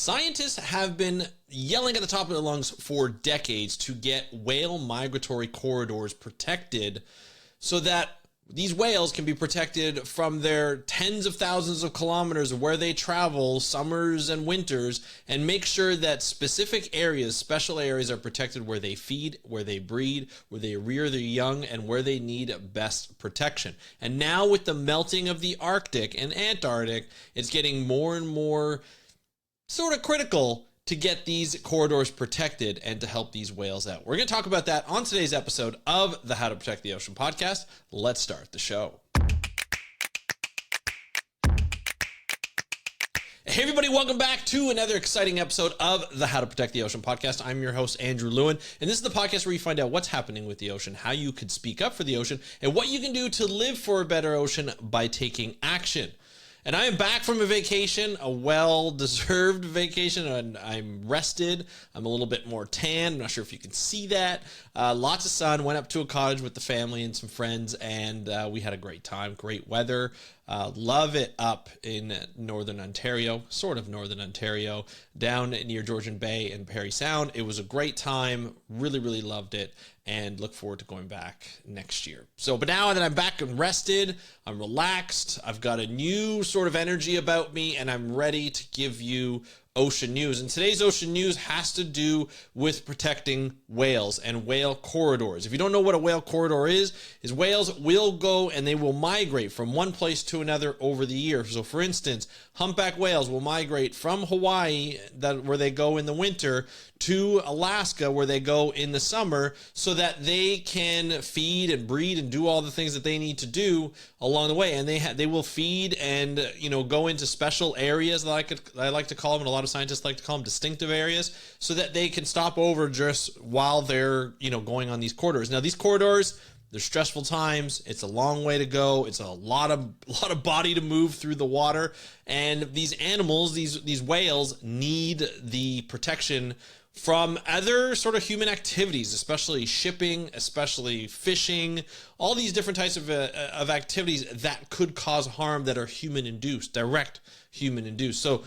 Scientists have been yelling at the top of their lungs for decades to get whale migratory corridors protected so that these whales can be protected from their tens of thousands of kilometers of where they travel summers and winters, and make sure that specific areas, special areas, are protected where they feed, where they breed, where they rear their young, and where they need best protection. And now with the melting of the Arctic and Antarctic, it's getting more and more sort of critical to get these corridors protected and to help these whales out. We're going to talk about that on today's episode of the How to Protect the Ocean podcast. Let's start the show. Hey everybody, welcome back to another exciting episode of the How to Protect the Ocean podcast. I'm your host, Andrew Lewin, and this is the podcast where you find out what's happening with the ocean, how you could speak up for the ocean, and what you can do to live for a better ocean by taking action. And I am back from a vacation, a well-deserved vacation, and I'm rested. I'm a little bit more tan. I'm not sure if you can see that. Lots of sun. Went up to a cottage with the family and some friends, and we had a great time. Great weather. Love it up in northern Ontario, sort of northern Ontario, down near Georgian Bay and Parry Sound. It was a great time. Really, really loved it, and look forward to going back next year. But now that I'm back and rested, I'm relaxed, I've got a new sort of energy about me, and I'm ready to give you ocean news. And today's ocean news has to do with protecting whales and whale corridors. If you don't know what a whale corridor is whales will go and they will migrate from one place to another over the year. So for instance, humpback whales will migrate from Hawaii, where they go in the winter, to Alaska, where they go in the summer, so that they can feed and breed and do all the things that they need to do along the way. And they will feed and go into special areas, that I like to call them, and a lot of scientists like to call them distinctive areas, so that they can stop over just while they're going on these corridors. Now these corridors, they're stressful times. It's a long way to go. It's a lot of body to move through the water, and these animals, these whales, need the protection from other sort of human activities, especially shipping, especially fishing, all these different types of activities that could cause harm that are human induced, direct human induced. So,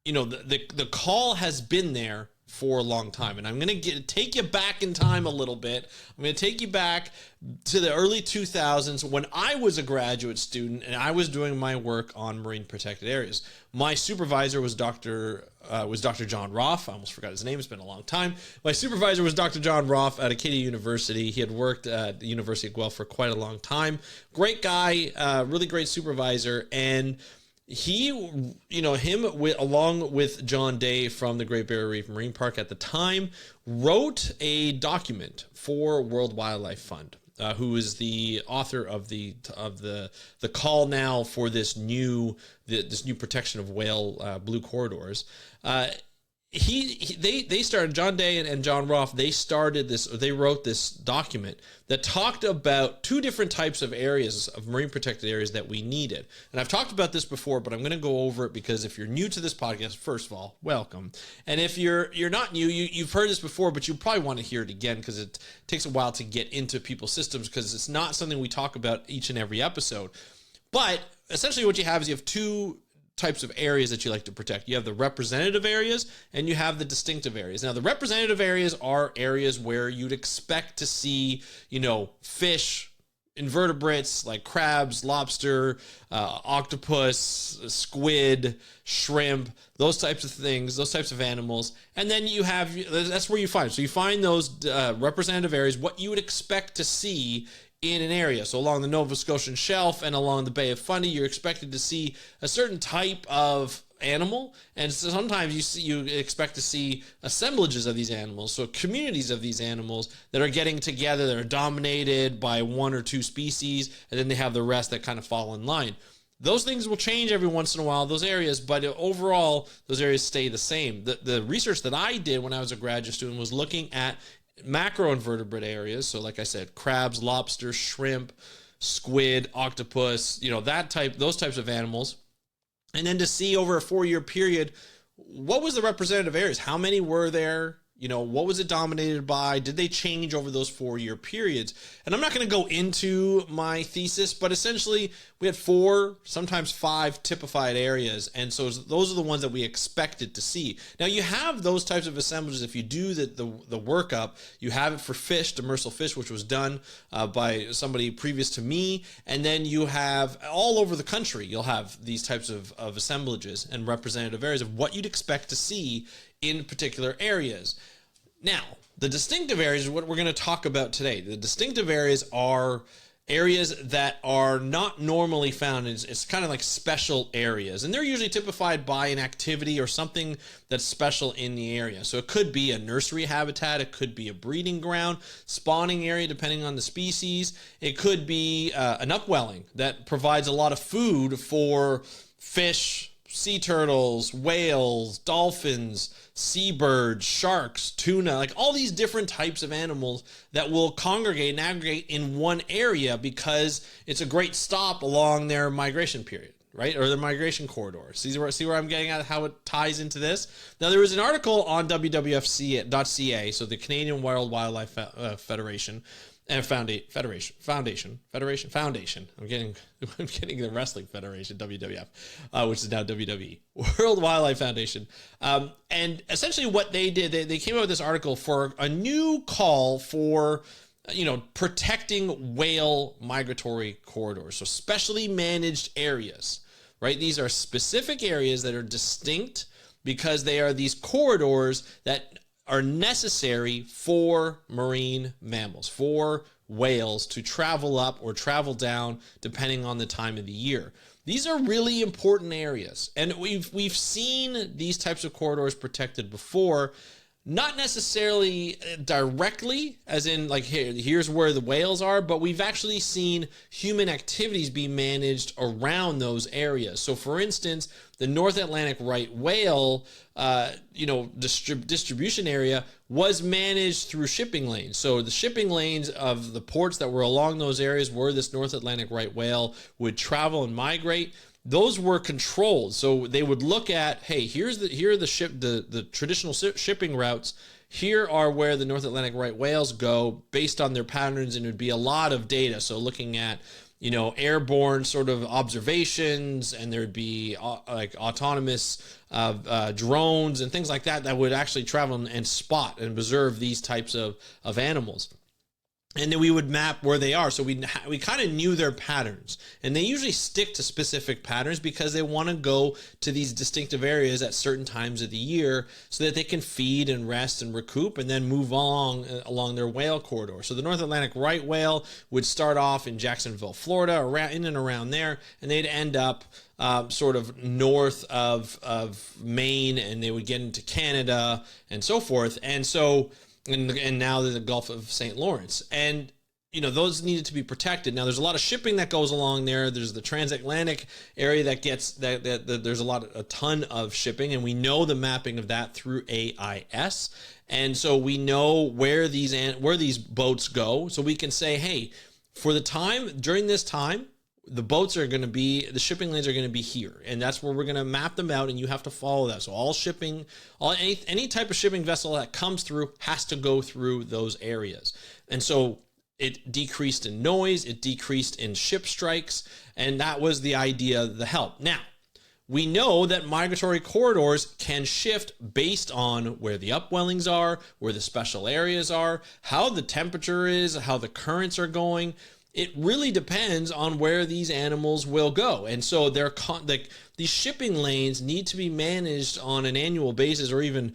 the call has been there for a long time, and I'm going to take you back in time a little bit. I'm going to take you back to the early 2000s when I was a graduate student and I was doing my work on marine protected areas. My supervisor was Dr. John Roth. I almost forgot his name. It's been a long time. My supervisor was Dr. John Roth at Acadia University. He had worked at the University of Guelph for quite a long time. Great guy, really great supervisor, and he, along with John Day from the Great Barrier Reef Marine Park at the time, wrote a document for World Wildlife Fund, who is the author of the call now for this new protection of whale blue corridors. They started, John Day and John Roth, they wrote this document that talked about two different types of areas, of marine protected areas, that we needed. And I've talked about this before, but I'm going to go over it because if you're new to this podcast, first of all, welcome. And if you're not new, you've heard this before, but you probably want to hear it again because it takes a while to get into people's systems because it's not something we talk about each and every episode. But essentially what you have is you have two types of areas that you like to protect. You have the representative areas and you have the distinctive areas. Now, the representative areas are areas where you'd expect to see, fish, invertebrates like crabs, lobster, octopus, squid, shrimp, those types of things, those types of animals. And then that's where you find. So you find those representative areas, what you would expect to see in an area. So along the Nova Scotian Shelf and along the Bay of Fundy, you're expected to see a certain type of animal, and so sometimes you expect to see assemblages of these animals, so communities of these animals that are getting together, that are dominated by one or two species, and then they have the rest that kind of fall in line. Those things will change every once in a while, those areas, but overall, those areas stay the same. The research that I did when I was a graduate student was looking at macroinvertebrate areas, so like I said, crabs, lobster, shrimp, squid, octopus, those types of animals, and then to see over a 4-year period, what was the representative areas? How many were there? What was it dominated by? Did they change over those 4-year periods? And I'm not going to go into my thesis, but essentially we had 4, sometimes 5 typified areas. And so those are the ones that we expected to see. Now you have those types of assemblages. If you do the workup, you have it for fish, demersal fish, which was done by somebody previous to me. And then you have all over the country, you'll have these types of assemblages and representative areas of what you'd expect to see in particular areas. Now, the distinctive areas is what we're going to talk about today. The distinctive areas are areas that are not normally found. It's kind of like special areas, and they're usually typified by an activity or something that's special in the area. So it could be a nursery habitat, it could be a breeding ground, spawning area depending on the species. It could be an upwelling that provides a lot of food for fish, sea turtles, whales, dolphins, seabirds, sharks, tuna, like all these different types of animals that will congregate and aggregate in one area because it's a great stop along their migration period, right? Or their migration corridor. See where I'm getting at, how it ties into this? Now, there was an article on WWF.ca, so the Canadian Wildlife Federation, and Foundation. I'm getting the Wrestling Federation, WWF, which is now WWE, World Wildlife Foundation. And essentially what they did, they came out with this article for a new call for, protecting whale migratory corridors. So specially managed areas, right? These are specific areas that are distinct because they are these corridors that are necessary for marine mammals, for whales to travel up or travel down depending on the time of the year. These are really important areas, and we've seen these types of corridors protected before, not necessarily directly, as in like here's where the whales are, but we've actually seen human activities be managed around those areas. So for instance, the North Atlantic right whale distribution area was managed through shipping lanes. So the shipping lanes of the ports that were along those areas where this North Atlantic right whale would travel and migrate, those were controlled. So they would look at, hey, here are the traditional shipping routes. Here are where the North Atlantic right whales go based on their patterns, and it would be a lot of data. So looking at airborne sort of observations, and there'd be like autonomous drones and things like that would actually travel and spot and observe these types of animals. And then we would map where they are. So we kind of knew their patterns, and they usually stick to specific patterns because they want to go to these distinctive areas at certain times of the year so that they can feed and rest and recoup and then move along their whale corridor. So the North Atlantic right whale would start off in Jacksonville, Florida, in and around there, and they'd end up sort of north of Maine, and they would get into Canada and so forth. And so and now the Gulf of St. Lawrence. And, those needed to be protected. Now, there's a lot of shipping that goes along there. There's the transatlantic area that gets that there's a ton of shipping, and we know the mapping of that through AIS. And so we know where these boats go. So we can say, hey, during this time, the shipping lanes are going to be here, and that's where we're going to map them out, and you have to follow that. So any type of shipping vessel that comes through has to go through those areas. And so it decreased in noise, it decreased in ship strikes, and that was the idea of the help. Now, we know that migratory corridors can shift based on where the upwellings are, where the special areas are, how the temperature is, how the currents are going. It really depends on where these animals will go. And so these shipping lanes need to be managed on an annual basis, or even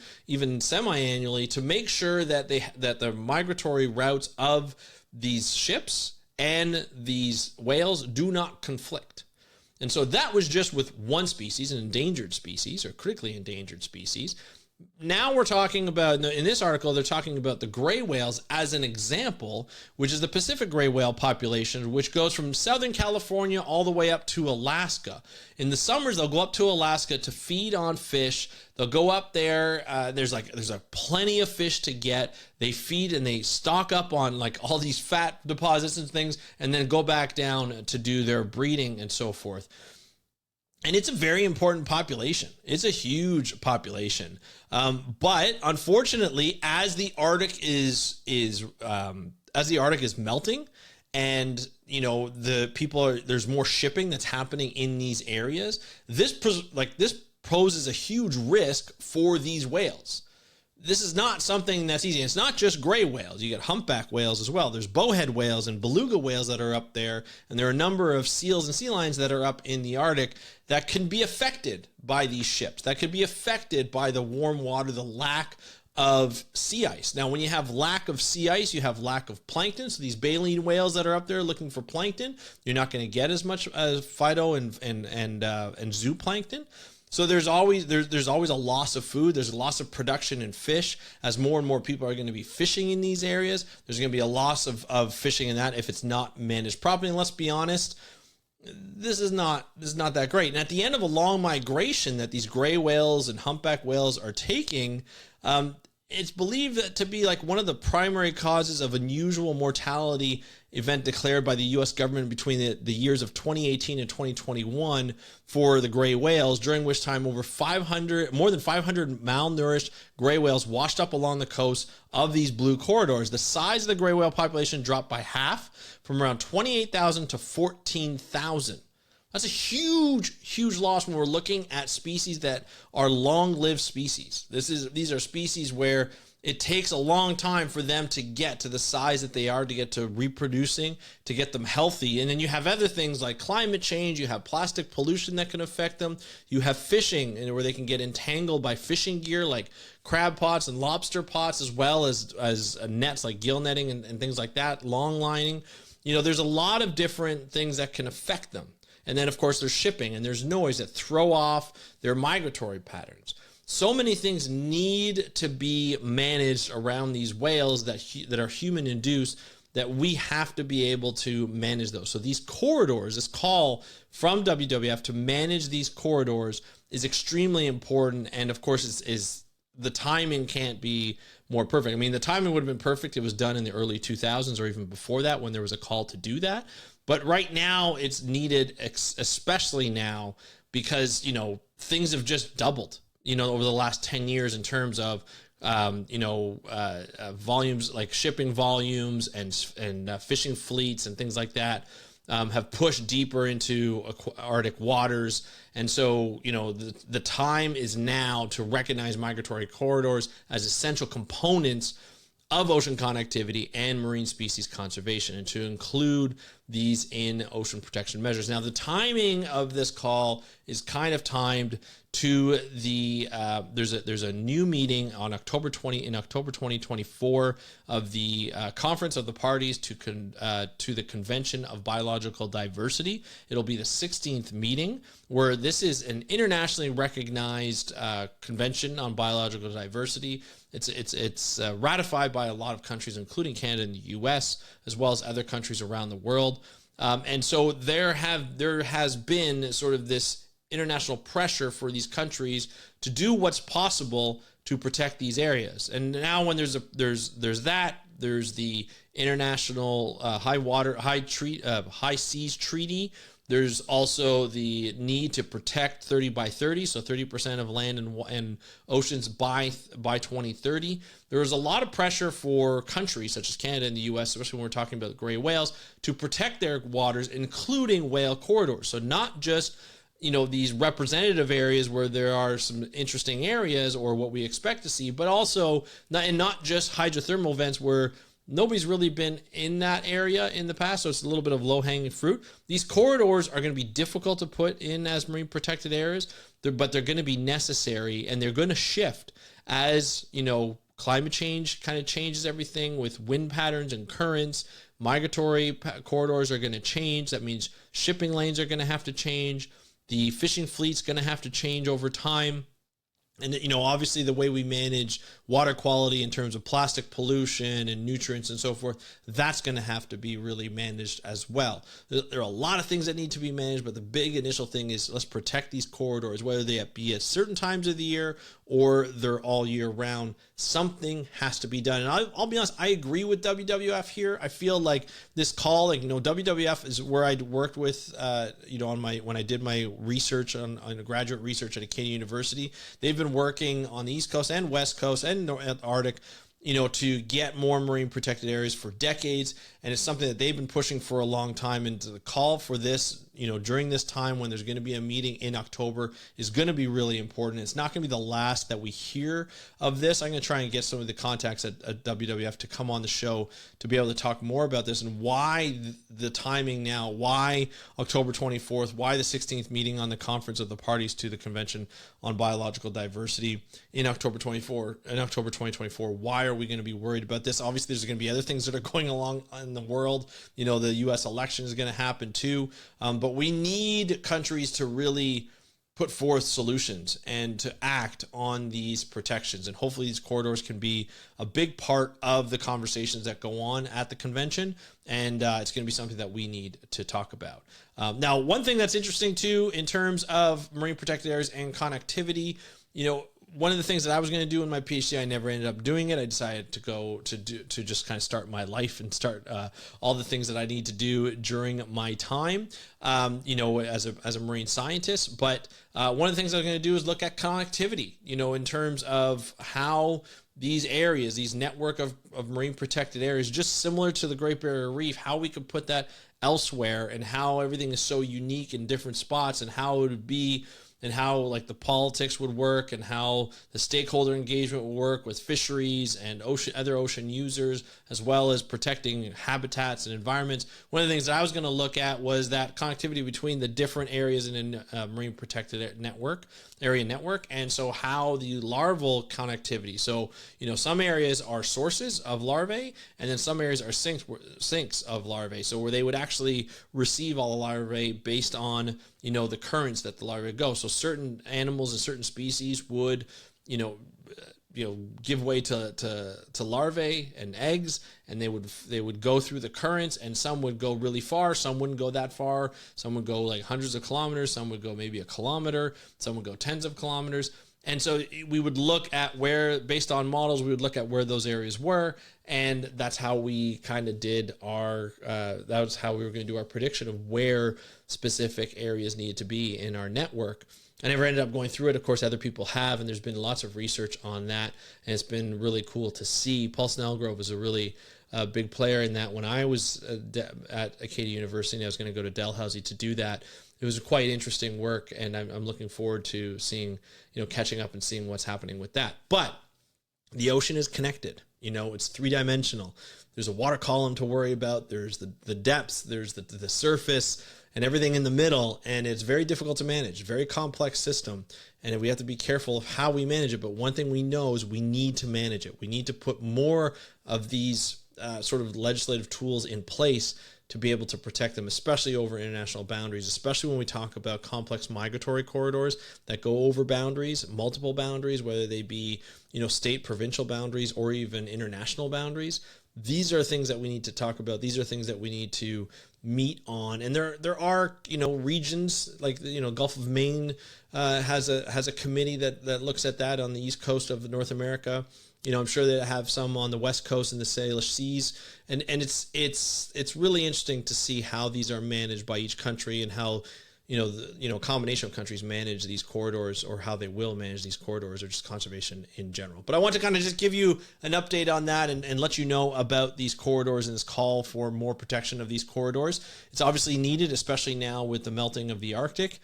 semi-annually, to make sure that the migratory routes of these ships and these whales do not conflict. And so that was just with one species, an endangered species or critically endangered species. Now we're talking about, in this article, they're talking about the gray whales as an example, which is the Pacific gray whale population, which goes from Southern California all the way up to Alaska. In the summers, they'll go up to Alaska to feed on fish. They'll go up there. There's plenty of fish to get. They feed and they stock up on like all these fat deposits and things, and then go back down to do their breeding and so forth. And it's a very important population. It's a huge population. But unfortunately, as the Arctic is melting, and there's more shipping that's happening in these areas, this poses a huge risk for these whales. This is not something that's easy. It's not just gray whales. You get humpback whales as well. There's bowhead whales and beluga whales that are up there. And there are a number of seals and sea lions that are up in the Arctic that can be affected by these ships, that could be affected by the warm water, the lack of sea ice. Now, when you have lack of sea ice, you have lack of plankton. So these baleen whales that are up there looking for plankton, you're not going to get as much phyto and zooplankton. So there's always a loss of food. There's a loss of production in fish as more and more people are going to be fishing in these areas. There's going to be a loss of fishing in that if it's not managed properly. And let's be honest, this is not that great. And at the end of a long migration that these gray whales and humpback whales are taking, it's believed that to be like one of the primary causes of unusual mortality event declared by the U.S. government between the years of 2018 and 2021 for the gray whales, during which time more than 500 malnourished gray whales washed up along the coast of these blue corridors. The size of the gray whale population dropped by half, from around 28,000 to 14,000. That's a huge loss when we're looking at species that are long-lived species. These are species where it takes a long time for them to get to the size that they are, to get to reproducing, to get them healthy. And then you have other things like climate change, you have plastic pollution that can affect them, you have fishing, and where they can get entangled by fishing gear like crab pots and lobster pots, as well as nets like gill netting and things like that, long lining. There's a lot of different things that can affect them. And then, of course, there's shipping and there's noise that throw off their migratory patterns. So many things need to be managed around these whales that are human-induced, that we have to be able to manage those. So these corridors, this call from WWF to manage these corridors is extremely important. And, of course, is the timing can't be more perfect. I mean, the timing would have been perfect. It was done in the early 2000s or even before that when there was a call to do that. But right now it's needed, especially now, because, things have just doubled, over the last 10 years in terms of, volumes, like shipping volumes and fishing fleets and things like that, have pushed deeper into Arctic waters. And so, the time is now to recognize migratory corridors as essential components of ocean connectivity and marine species conservation, and to include these in ocean protection measures. Now, the timing of this call is kind of timed to the there's a new meeting on October 2024 of the Conference of the Parties to the Convention of Biological Diversity. It'll be the 16th meeting, where this is an internationally recognized convention on biological diversity. It's ratified by a lot of countries, including Canada and the U.S., as well as other countries around the world. And so there has been sort of this international pressure for these countries to do what's possible to protect these areas. And now when there's the International High Seas Treaty. There's also the need to protect 30 by 30, so 30% of land and oceans by 2030. There is a lot of pressure for countries such as Canada and the U.S., especially when we're talking about gray whales, to protect their waters, including whale corridors. So not just these representative areas where there are some interesting areas or what we expect to see, but also not just hydrothermal vents where nobody's really been in that area in the past, so it's a little bit of low-hanging fruit. These corridors are going to be difficult to put in as marine protected areas, but they're going to be necessary, and they're going to shift as, climate change kind of changes everything with wind patterns and currents. Migratory corridors are going to change. That means shipping lanes are going to have to change. The fishing fleet's going to have to change over time. And, obviously the way we manage water quality in terms of plastic pollution and nutrients and so forth, that's going to have to be really managed as well. There are a lot of things that need to be managed, but the big initial thing is let's protect these corridors, whether they be at certain times of the year or they're all year round. Something has to be done. And I'll be honest, I agree with WWF here. I feel like this call, WWF is where I'd worked with, when I did my research on graduate research at Arctic University. They've been working on the East Coast and West Coast and Arctic, to get more marine protected areas for decades. And it's something that they've been pushing for a long time. And the call for this, during this time when there's going to be a meeting in October is going to be really important. It's not going to be the last that we hear of this. I'm going to try and get some of the contacts at WWF to come on the show to be able to talk more about this and why the timing now, why October 24th, why the 16th meeting on the Conference of the Parties to the Convention on Biological Diversity in October 2024. Why are we going to be worried about this? Obviously, there's going to be other things that are going along in the world. The U.S. election is going to happen too. But we need countries to really put forth solutions and to act on these protections. And hopefully these corridors can be a big part of the conversations that go on at the convention. And it's going to be something that we need to talk about. Now, one thing that's interesting too, in terms of marine protected areas and connectivity, one of the things that I was going to do in my PhD, I never ended up doing it. I decided to go to just kind of start my life and start all the things that I need to do during my time, as a marine scientist. But one of the things I was going to do is look at connectivity, in terms of how these areas, these network of marine protected areas, just similar to the Great Barrier Reef, how we could put that elsewhere and how everything is so unique in different spots and how it would be and how like the politics would work and how the stakeholder engagement would work with fisheries and other ocean users, as well as protecting habitats and environments. One of the things that I was going to look at was that connectivity between the different areas in a marine protected area network. And so how the larval connectivity. So, some areas are sources of larvae, and then some areas are sinks of larvae. So where they would actually receive all the larvae based on, the currents that the larvae go. So certain animals and certain species would, give way to larvae and eggs, and they would go through the currents, and some would go really far, some wouldn't go that far, some would go like hundreds of kilometers, some would go maybe a kilometer, some would go tens of kilometers. And so we would look at where, based on models, we would look at where those areas were, and that's how we kind of did that was how we were going to do our prediction of where specific areas needed to be in our network. I never ended up going through it. Of course, other people have, and there's been lots of research on that, and it's been really cool to see. Paul Snellgrove is a really big player in that. When I was at Acadia University and I was going to go to Dalhousie to do that, it was quite interesting work, and I'm looking forward to seeing, catching up and seeing what's happening with that. But the ocean is connected. It's three-dimensional. There's a water column to worry about. There's the depths. There's the surface and everything in the middle, and it's very difficult to manage. Very complex system, and we have to be careful of how we manage it. But one thing we know is we need to manage it. We need to put more of these sort of legislative tools in place to be able to protect them, especially over international boundaries, especially when we talk about complex migratory corridors that go over boundaries, multiple boundaries, whether they be, state, provincial boundaries, or even international boundaries. These are things that we need to talk about. These are things that we need to meet on. And there are, regions like, Gulf of Maine has a committee that looks at that on the east coast of North America. I'm sure they have some on the west coast in the Salish Seas, and it's really interesting to see how these are managed by each country and how a combination of countries manage these corridors, or how they will manage these corridors, or just conservation in general. But I want to kind of just give you an update on that and let you know about these corridors and this call for more protection of these corridors. It's obviously needed, especially now with the melting of the Arctic,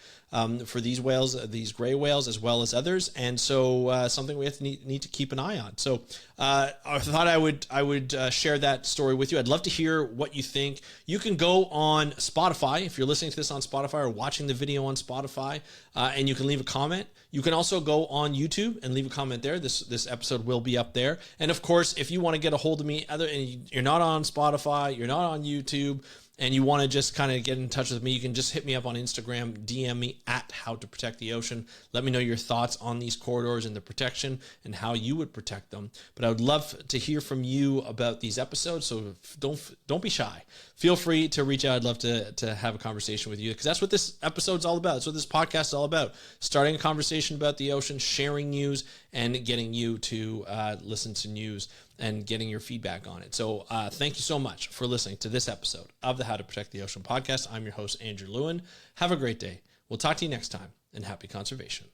for these whales, these gray whales, as well as others. And so something we have to need to keep an eye on. So I thought I would share that story with you. I'd love to hear what you think. You can go on Spotify if you're listening to this on Spotify or watching the video on Spotify, and you can leave a comment. You can also go on YouTube and leave a comment there. This episode will be up there. And of course, if you want to get a hold of me, and you're not on Spotify, you're not on YouTube, and you want to just kind of get in touch with me, you can just hit me up on Instagram, DM me at How to Protect the Ocean. Let me know your thoughts on these corridors and the protection and how you would protect them. But I would love to hear from you about these episodes, so don't be shy. Feel free to reach out. I'd love to have a conversation with you, because that's what this episode's all about. That's what this podcast is all about. Starting a conversation about the ocean, sharing news, and getting you to listen to news and getting your feedback on it. So thank you so much for listening to this episode of the How to Protect the Ocean podcast. I'm your host, Andrew Lewin. Have a great day. We'll talk to you next time, and happy conservation.